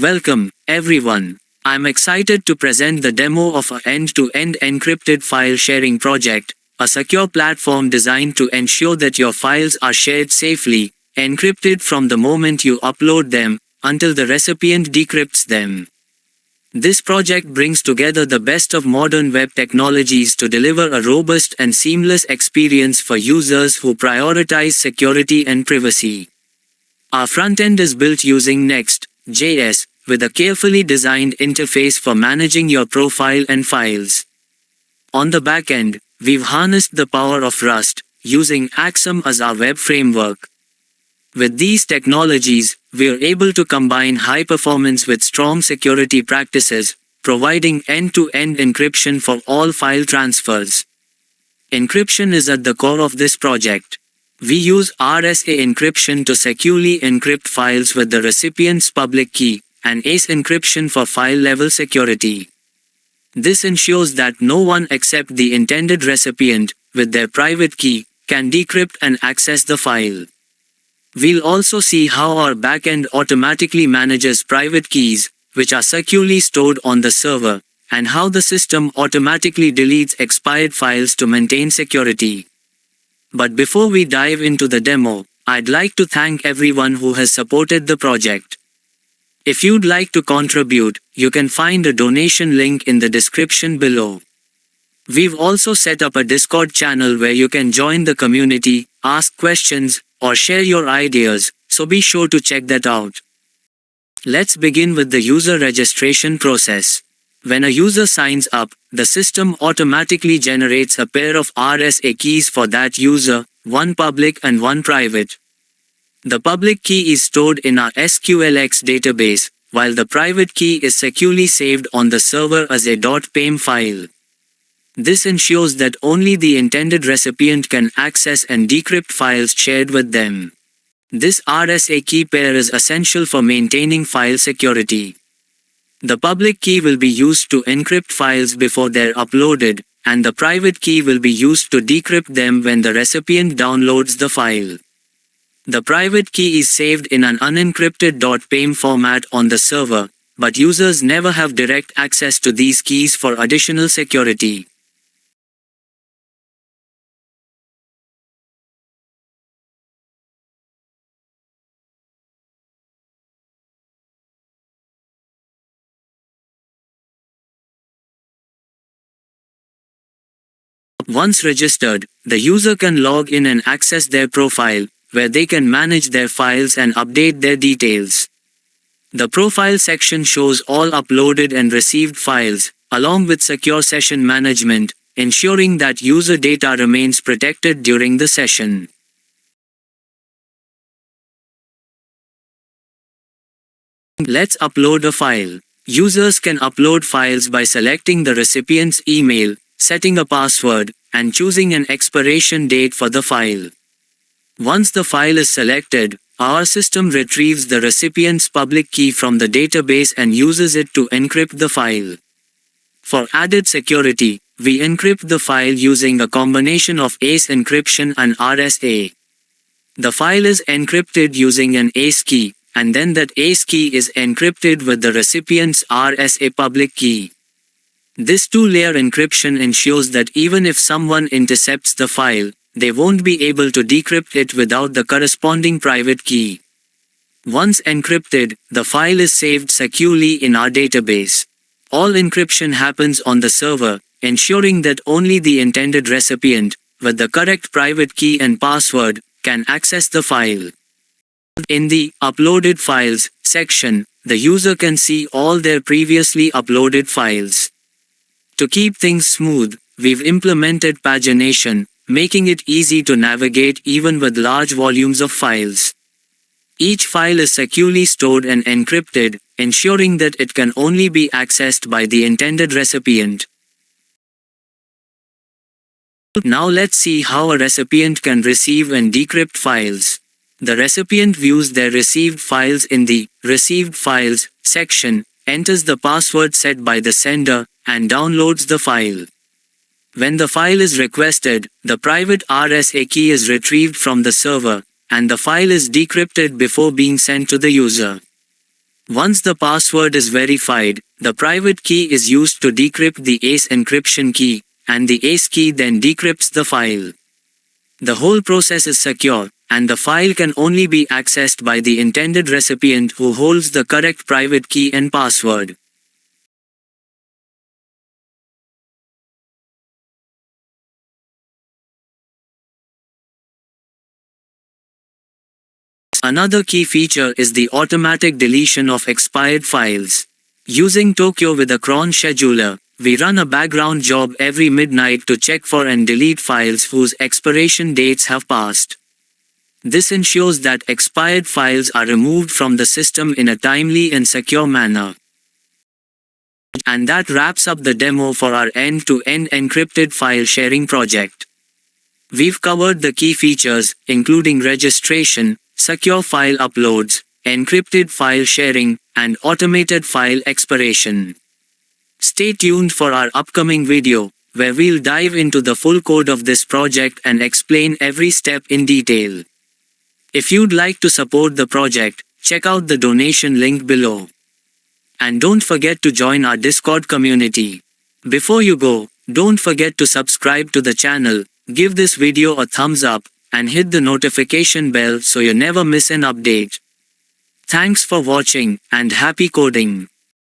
Welcome, everyone. I'm excited to present the demo of a end-to-end encrypted file sharing project, a secure platform designed to ensure that your files are shared safely, encrypted from the moment you upload them, until the recipient decrypts them. This project brings together the best of modern web technologies to deliver a robust and seamless experience for users who prioritize security and privacy. Our front-end is built using Next.js, with a carefully designed interface for managing your profile and files. On the back-end, we've harnessed the power of Rust, using Axum as our web framework. With these technologies, we're able to combine high performance with strong security practices, providing end-to-end encryption for all file transfers. Encryption is at the core of this project. We use RSA encryption to securely encrypt files with the recipient's public key, and ACE encryption for file-level security. This ensures that no one except the intended recipient, with their private key, can decrypt and access the file. We'll also see how our backend automatically manages private keys, which are securely stored on the server, and how the system automatically deletes expired files to maintain security. But before we dive into the demo, I'd like to thank everyone who has supported the project. If you'd like to contribute, you can find a donation link in the description below. We've also set up a Discord channel where you can join the community, ask questions, or share your ideas, so be sure to check that out. Let's begin with the user registration process. When a user signs up, the system automatically generates a pair of RSA keys for that user, one public and one private. The public key is stored in our SQLX database, while the private key is securely saved on the server as a .pem file. This ensures that only the intended recipient can access and decrypt files shared with them. This RSA key pair is essential for maintaining file security. The public key will be used to encrypt files before they're uploaded, and the private key will be used to decrypt them when the recipient downloads the file. The private key is saved in an unencrypted .pem format on the server, but users never have direct access to these keys for additional security. Once registered, the user can log in and access their profile, where they can manage their files and update their details. The profile section shows all uploaded and received files, along with secure session management, ensuring that user data remains protected during the session. Let's upload a file. Users can upload files by selecting the recipient's email, setting a password, and choosing an expiration date for the file. Once the file is selected, our system retrieves the recipient's public key from the database and uses it to encrypt the file. For added security, we encrypt the file using a combination of ACE encryption and RSA. The file is encrypted using an ACE key, and then that ACE key is encrypted with the recipient's RSA public key. This two-layer encryption ensures that even if someone intercepts the file, they won't be able to decrypt it without the corresponding private key. Once encrypted, the file is saved securely in our database. All encryption happens on the server, ensuring that only the intended recipient, with the correct private key and password, can access the file. In the Uploaded Files section, the user can see all their previously uploaded files. To keep things smooth, we've implemented pagination, making it easy to navigate even with large volumes of files. Each file is securely stored and encrypted, ensuring that it can only be accessed by the intended recipient. Now let's see how a recipient can receive and decrypt files. The recipient views their received files in the Received Files section, enters the password set by the sender, and downloads the file. When the file is requested, the private RSA key is retrieved from the server, and the file is decrypted before being sent to the user. Once the password is verified, the private key is used to decrypt the ACE encryption key, and the ACE key then decrypts the file. The whole process is secure, and the file can only be accessed by the intended recipient who holds the correct private key and password. Another key feature is the automatic deletion of expired files. Using Tokyo with a cron scheduler, we run a background job every midnight to check for and delete files whose expiration dates have passed. This ensures that expired files are removed from the system in a timely and secure manner. And that wraps up the demo for our end-to-end encrypted file sharing project. We've covered the key features, including registration, secure file uploads, encrypted file sharing, and automated file expiration. Stay tuned for our upcoming video, where we'll dive into the full code of this project and explain every step in detail. If you'd like to support the project, check out the donation link below. And don't forget to join our Discord community. Before you go, don't forget to subscribe to the channel, give this video a thumbs up, and hit the notification bell so you never miss an update. Thanks for watching, and happy coding!